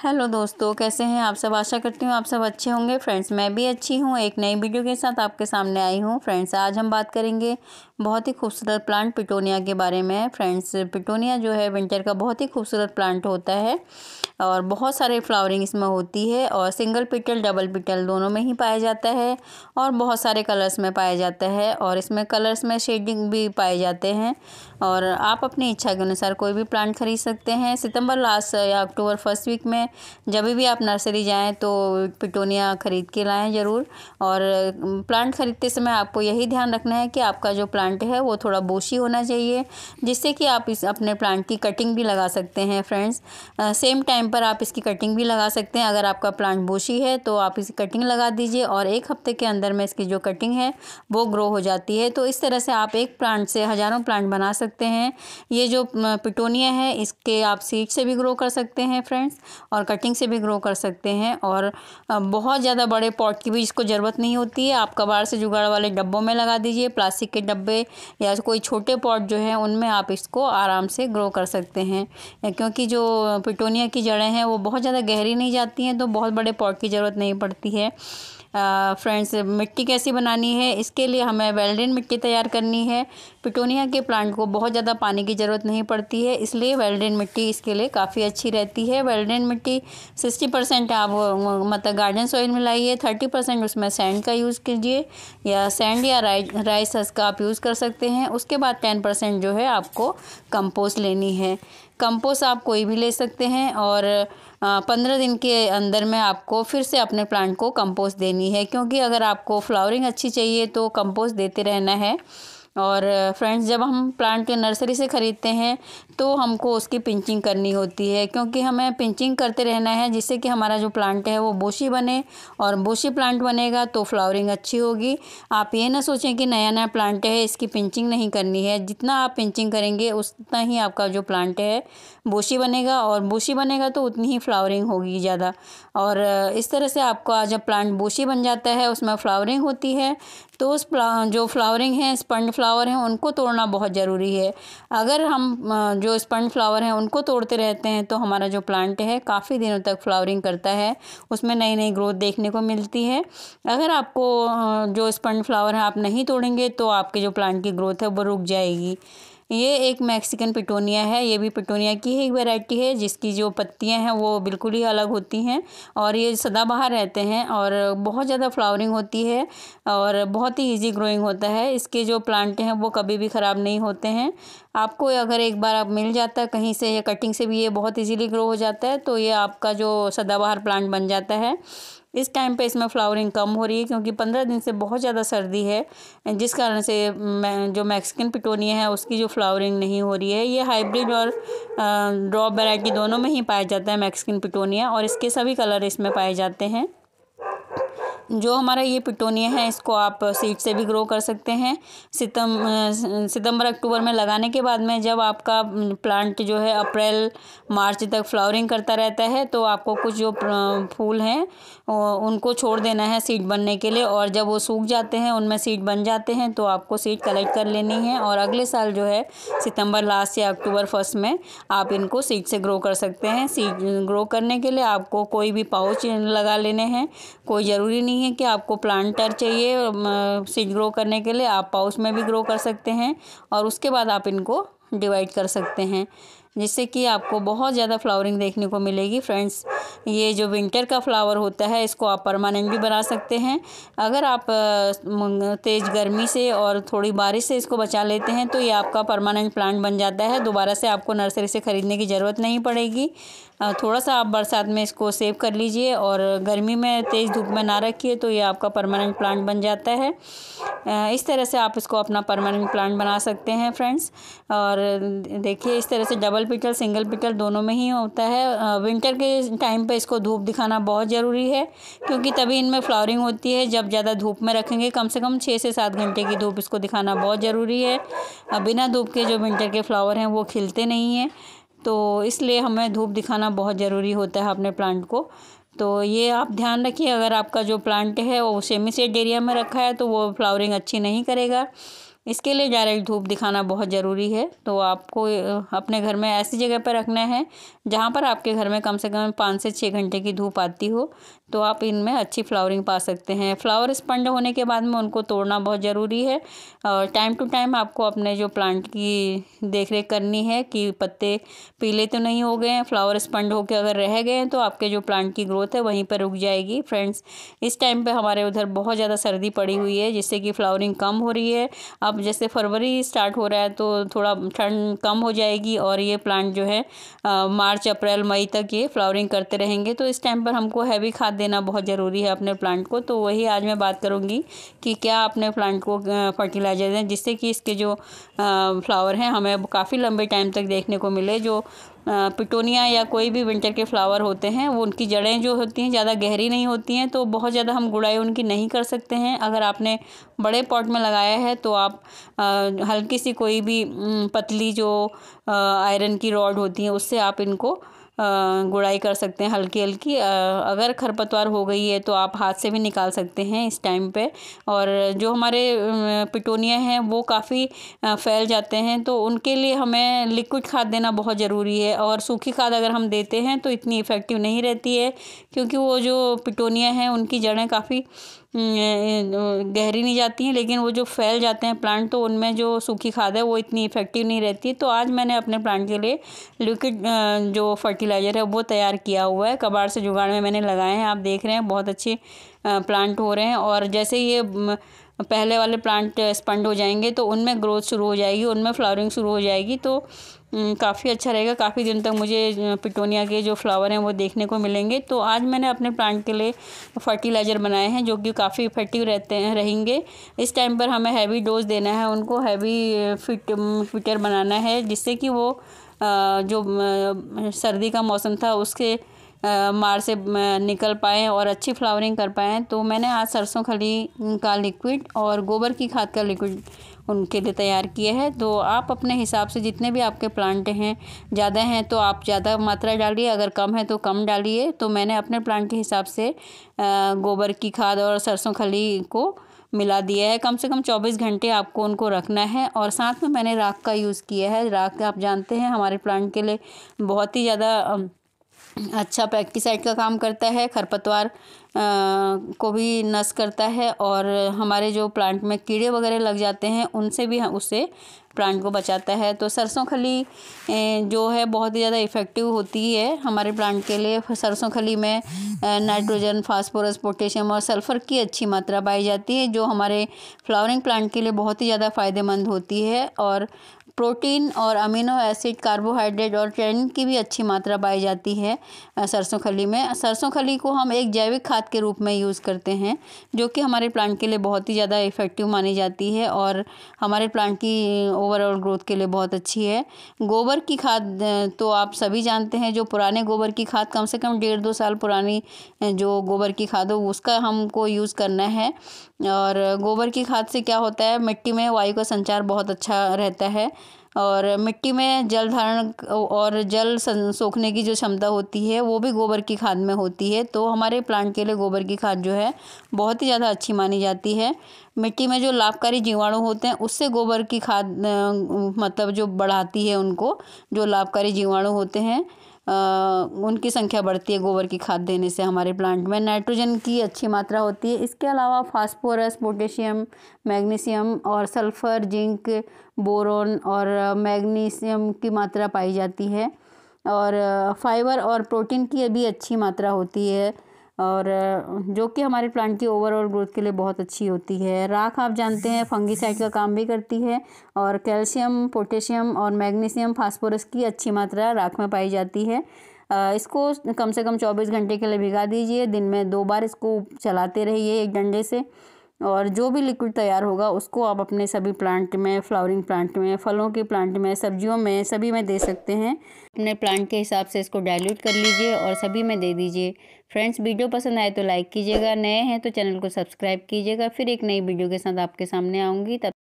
Hello दोस्तों, कैसे हैं आप सब। आशा करती हूँ आप सब अच्छे होंगे। फ्रेंड्स, मैं भी अच्छी हूँ। एक नई वीडियो के साथ आपके सामने आई हूँ। फ्रेंड्स, आज हम बात करेंगे बहुत ही खूबसूरत प्लांट पिटोनिया के बारे में। फ्रेंड्स, पिटोनिया जो है विंटर का बहुत ही खूबसूरत प्लांट होता है और बहुत सारे फ्लावरिंग इसमें होती है और सिंगल पिटल डबल पिटल दोनों में ही पाया जाता है और बहुत सारे कलर्स में पाया जाता है और इसमें कलर्स में शेडिंग भी पाए जाते हैं और आप अपनी इच्छा के अनुसार कोई भी प्लांट खरीद सकते हैं। सितंबर लास्ट या अक्टूबर फर्स्ट वीक में जब भी आप नर्सरी जाएं तो पिटोनिया ख़रीद के लाएं ज़रूर। और प्लांट ख़रीदते समय आपको यही ध्यान रखना है कि आपका जो प्लांट है वो थोड़ा बोशी होना चाहिए, जिससे कि आप इस अपने प्लांट की कटिंग भी लगा सकते हैं। फ्रेंड्स, सेम टाइम पर आप इसकी कटिंग भी लगा सकते हैं। अगर आपका प्लांट बोशी है तो आप इसकी कटिंग लगा दीजिए और एक हफ्ते के अंदर में इसकी जो कटिंग है वो ग्रो हो जाती है। तो इस तरह से आप एक प्लांट से हज़ारों प्लांट बना सकते हैं। ये जो पिटोनिया है इसके आप सीड से भी ग्रो कर सकते हैं फ्रेंड्स, और कटिंग से भी ग्रो कर सकते हैं। और बहुत ज़्यादा बड़े पॉट की भी इसको ज़रूरत नहीं होती है। आप कबाड़ से जुगाड़ वाले डब्बों में लगा दीजिए, प्लास्टिक के डब्बे या कोई छोटे पॉट जो है उनमें आप इसको आराम से ग्रो कर सकते हैं, क्योंकि जो पिटोनिया की जड़ें हैं वो बहुत ज़्यादा गहरी नहीं जाती हैं, तो बहुत बड़े पॉट की ज़रूरत नहीं पड़ती है। फ्रेंड्स, मिट्टी कैसी बनानी है, इसके लिए हमें वेल्डेन मिट्टी तैयार करनी है। पिटोनिया के प्लांट को बहुत ज़्यादा पानी की ज़रूरत नहीं पड़ती है, इसलिए वेल्डेन मिट्टी इसके लिए काफ़ी अच्छी रहती है। वेल्डेन मिट्टी 60% आप मतलब गार्डन सॉइल में लाइए, 30% उसमें सैंड का यूज़ कीजिए, या सैंड या राइस हस्क का आप यूज़ कर सकते हैं। उसके बाद 10% जो है आपको कंपोस्ट लेनी है। कंपोस्ट आप कोई भी ले सकते हैं और 15 दिन के अंदर में आपको फिर से अपने प्लांट को कंपोस्ट देनी है, क्योंकि अगर आपको फ्लावरिंग अच्छी चाहिए तो कंपोस्ट देते रहना है। और फ्रेंड्स, जब हम प्लांट नर्सरी से ख़रीदते हैं तो हमको उसकी पिंचिंग करनी होती है, क्योंकि हमें पिंचिंग करते रहना है जिससे कि हमारा जो प्लांट है वो बोशी बने, और बोशी प्लांट बनेगा तो फ्लावरिंग अच्छी होगी। आप ये ना सोचें कि नया नया प्लांट है इसकी पिंचिंग नहीं करनी है। जितना आप पिंचिंग करेंगे उतना ही आपका जो प्लांट है बोशी बनेगा, और बोशी बनेगा तो उतनी ही फ्लावरिंग होगी ज़्यादा। और इस तरह से आपका जब प्लांट बोशी बन जाता है उसमें फ्लावरिंग होती है, तो उस जो फ्लावरिंग है स्पंज फ्लावर हैं उनको तोड़ना बहुत ज़रूरी है। अगर हम जो स्पंज फ्लावर हैं उनको तोड़ते रहते हैं तो हमारा जो प्लांट है काफ़ी दिनों तक फ्लावरिंग करता है, उसमें नई नई ग्रोथ देखने को मिलती है। अगर आपको जो स्पंज फ्लावर है आप नहीं तोड़ेंगे तो आपके जो प्लांट की ग्रोथ है वो रुक जाएगी। ये एक मैक्सिकन पिटोनिया है, ये भी पिटोनिया की ही एक वैरायटी है जिसकी जो पत्तियां हैं वो बिल्कुल ही अलग होती हैं और ये सदाबहार रहते हैं और बहुत ज़्यादा फ्लावरिंग होती है और बहुत ही इजी ग्रोइंग होता है। इसके जो प्लांट हैं वो कभी भी ख़राब नहीं होते हैं। आपको अगर एक बार आप मिल जाता है कहीं से या कटिंग से भी ये बहुत इजीली ग्रो हो जाता है, तो ये आपका जो सदाबहार प्लांट बन जाता है। इस टाइम पे इसमें फ्लावरिंग कम हो रही है क्योंकि 15 दिन से बहुत ज़्यादा सर्दी है, जिस कारण से जो मैक्सिकन पिटोनिया है उसकी जो फ्लावरिंग नहीं हो रही है। ये हाइब्रिड और ड्रॉप वैरायटी दोनों में ही पाया जाता है मैक्सिकन पिटोनिया, और इसके सभी कलर इसमें पाए जाते हैं। जो हमारा ये पिटोनिया है इसको आप सीड से भी ग्रो कर सकते हैं। सितंबर अक्टूबर में लगाने के बाद में जब आपका प्लांट जो है अप्रैल मार्च तक फ्लावरिंग करता रहता है तो आपको कुछ जो फूल हैं उनको छोड़ देना है सीड बनने के लिए, और जब वो सूख जाते हैं उनमें सीड बन जाते हैं तो आपको सीड कलेक्ट कर लेनी है और अगले साल जो है सितंबर लास्ट या अक्टूबर फर्स्ट में आप इनको सीड से ग्रो कर सकते हैं। सीड ग्रो करने के लिए आपको कोई भी पाउच लगा लेने हैं, कोई ज़रूरी नहीं है कि आपको प्लांटर चाहिए सीड ग्रो करने के लिए, आप पाउच में भी ग्रो कर सकते हैं और उसके बाद आप इनको डिवाइड कर सकते हैं, जिससे कि आपको बहुत ज़्यादा फ्लावरिंग देखने को मिलेगी। फ्रेंड्स, ये जो विंटर का फ्लावर होता है इसको आप परमानेंट भी बना सकते हैं। अगर आप तेज़ गर्मी से और थोड़ी बारिश से इसको बचा लेते हैं तो ये आपका परमानेंट प्लांट बन जाता है। दोबारा से आपको नर्सरी से ख़रीदने की ज़रूरत नहीं पड़ेगी। थोड़ा सा आप बरसात में इसको सेव कर लीजिए और गर्मी में तेज़ धूप में ना रखिए तो ये आपका परमानेंट प्लांट बन जाता है। इस तरह से आप इसको अपना परमानेंट प्लांट बना सकते हैं फ्रेंड्स। और देखिए, इस तरह से डबल पिटल सिंगल पिटल दोनों में ही होता है। विंटर के टाइम पे इसको धूप दिखाना बहुत ज़रूरी है, क्योंकि तभी इनमें फ्लावरिंग होती है। जब ज़्यादा धूप में रखेंगे, कम से कम 6 से 7 घंटे की धूप इसको दिखाना बहुत ज़रूरी है। बिना धूप के जो विंटर के फ्लावर हैं वो खिलते नहीं हैं, तो इसलिए हमें धूप दिखाना बहुत ज़रूरी होता है अपने प्लांट को। तो ये आप ध्यान रखिए, अगर आपका जो प्लांट है वो सेमी शेड एरिया में रखा है तो वो फ्लावरिंग अच्छी नहीं करेगा। इसके लिए डायरेक्ट धूप दिखाना बहुत ज़रूरी है। तो आपको अपने घर में ऐसी जगह पर रखना है जहाँ पर आपके घर में कम से कम 5 से 6 घंटे की धूप आती हो, तो आप इनमें अच्छी फ्लावरिंग पा सकते हैं। फ्लावर स्पंड होने के बाद में उनको तोड़ना बहुत ज़रूरी है और टाइम टू टाइम आपको अपने जो प्लांट की देख रेख करनी है कि पत्ते पीले तो नहीं हो गए हैं। फ्लावर स्पंड होकर अगर रह गए हैं तो आपके जो प्लांट की ग्रोथ है वहीं पर रुक जाएगी। फ्रेंड्स, इस टाइम पे हमारे उधर बहुत ज़्यादा सर्दी पड़ी हुई है जिससे कि फ्लावरिंग कम हो रही है। अब जैसे फरवरी स्टार्ट हो रहा है तो थोड़ा ठंड कम हो जाएगी और ये प्लांट जो है मार्च अप्रैल मई तक ये फ्लावरिंग करते रहेंगे। तो इस टाइम पर हमको हैवी खाद देना बहुत ज़रूरी है अपने प्लांट को। तो वही आज मैं बात करूँगी कि क्या अपने प्लांट को फर्टिलाइजर दें जिससे कि इसके जो फ्लावर हैं हमें काफ़ी लंबे टाइम तक देखने को मिले। जो पिटोनिया या कोई भी विंटर के फ्लावर होते हैं वो उनकी जड़ें जो होती हैं ज़्यादा गहरी नहीं होती हैं, तो बहुत ज़्यादा हम गुड़ाई उनकी नहीं कर सकते हैं। अगर आपने बड़े पॉट में लगाया है तो आप हल्की सी कोई भी पतली जो आयरन की रॉड होती है उससे आप इनको गुड़ाई कर सकते हैं हल्की हल्की। अगर खरपतवार हो गई है तो आप हाथ से भी निकाल सकते हैं इस टाइम पे। और जो हमारे पिटोनिया हैं वो काफ़ी फैल जाते हैं तो उनके लिए हमें लिक्विड खाद देना बहुत ज़रूरी है। और सूखी खाद अगर हम देते हैं तो इतनी इफ़ेक्टिव नहीं रहती है क्योंकि वो जो पिटोनिया हैं उनकी जड़ें काफ़ी गहरी नहीं जाती हैं, लेकिन वो जो फैल जाते हैं प्लांट तो उनमें जो सूखी खाद है वो इतनी इफ़ेक्टिव नहीं रहती। तो आज मैंने अपने प्लांट के लिए लिक्विड जो फर्टिलाइज़र है वो तैयार किया हुआ है, कबाड़ से जुगाड़ में मैंने लगाए हैं। आप देख रहे हैं बहुत अच्छे प्लांट हो रहे हैं और जैसे ये पहले वाले प्लांट स्पंड हो जाएंगे तो उनमें ग्रोथ शुरू हो जाएगी, उनमें फ्लावरिंग शुरू हो जाएगी। तो काफ़ी अच्छा रहेगा, काफ़ी दिन तक मुझे पिटोनिया के जो फ्लावर हैं वो देखने को मिलेंगे। तो आज मैंने अपने प्लांट के लिए फर्टिलाइज़र बनाए हैं जो कि काफ़ी इफेक्टिव रहेंगे। इस टाइम पर हमें हैवी डोज देना है, उनको हैवी फिटर बनाना है जिससे कि वो जो सर्दी का मौसम था उसके मार से निकल पाएँ और अच्छी फ्लावरिंग कर पाएँ। तो मैंने आज सरसों खली का लिक्विड और गोबर की खाद का लिक्विड उनके लिए तैयार किया है। तो आप अपने हिसाब से जितने भी आपके प्लांट हैं, ज़्यादा हैं तो आप ज़्यादा मात्रा डालिए, अगर कम है तो कम डालिए। तो मैंने अपने प्लांट के हिसाब से गोबर की खाद और सरसों खली को मिला दिया है। कम से कम 24 घंटे आपको उनको रखना है। और साथ में मैंने राख का यूज़ किया है। राख आप जानते हैं हमारे प्लांट के लिए बहुत ही ज़्यादा अच्छा पेस्टिसाइड का काम करता है, खरपतवार को भी नष्ट करता है और हमारे जो प्लांट में कीड़े वगैरह लग जाते हैं उनसे भी उससे प्लांट को बचाता है। तो सरसों खली जो है बहुत ही ज़्यादा इफ़ेक्टिव होती है हमारे प्लांट के लिए। सरसों खली में नाइट्रोजन, फास्फोरस, पोटेशियम और सल्फ़र की अच्छी मात्रा पाई जाती है जो हमारे फ्लावरिंग प्लांट के लिए बहुत ही ज़्यादा फ़ायदेमंद होती है। और प्रोटीन और अमीनो एसिड, कार्बोहाइड्रेट और टैनिन की भी अच्छी मात्रा पाई जाती है सरसों खली में। सरसों खली को हम एक जैविक खाद के रूप में यूज़ करते हैं जो कि हमारे प्लांट के लिए बहुत ही ज़्यादा इफ़ेक्टिव मानी जाती है और हमारे प्लांट की ओवरऑल ग्रोथ के लिए बहुत अच्छी है। गोबर की खाद तो आप सभी जानते हैं, जो पुराने गोबर की खाद कम से कम 1.5-2 साल पुरानी जो गोबर की खाद हो उसका हमको यूज़ करना है। और गोबर की खाद से क्या होता है, मिट्टी में वायु का संचार बहुत अच्छा रहता है और मिट्टी में जल धारण और जल सोखने की जो क्षमता होती है वो भी गोबर की खाद में होती है। तो हमारे प्लांट के लिए गोबर की खाद जो है बहुत ही ज़्यादा अच्छी मानी जाती है। मिट्टी में जो लाभकारी जीवाणु होते हैं उससे गोबर की खाद मतलब जो बढ़ाती है उनको, जो लाभकारी जीवाणु होते हैं उनकी संख्या बढ़ती है गोबर की खाद देने से। हमारे प्लांट में नाइट्रोजन की अच्छी मात्रा होती है। इसके अलावा फास्फोरस, पोटेशियम, मैग्नीशियम और सल्फ़र, जिंक, बोरोन और मैग्नीशियम की मात्रा पाई जाती है। और फाइबर और प्रोटीन की भी अच्छी मात्रा होती है और जो कि हमारे प्लांट की ओवरऑल ग्रोथ के लिए बहुत अच्छी होती है। राख आप जानते हैं फंगीसाइड का काम भी करती है और कैल्शियम, पोटेशियम और मैग्नीशियम, फास्फोरस की अच्छी मात्रा राख में पाई जाती है। इसको कम से कम 24 घंटे के लिए भिगा दीजिए। दिन में 2 बार इसको चलाते रहिए एक डंडे से और जो भी लिक्विड तैयार होगा उसको आप अपने सभी प्लांट में, फ्लावरिंग प्लांट में, फलों के प्लांट में, सब्जियों में, सभी में दे सकते हैं। अपने प्लांट के हिसाब से इसको डाइल्यूट कर लीजिए और सभी में दे दीजिए। फ्रेंड्स, वीडियो पसंद आए तो लाइक कीजिएगा, नए हैं तो चैनल को सब्सक्राइब कीजिएगा। फिर एक नई वीडियो के साथ आपके सामने आऊँगी। तब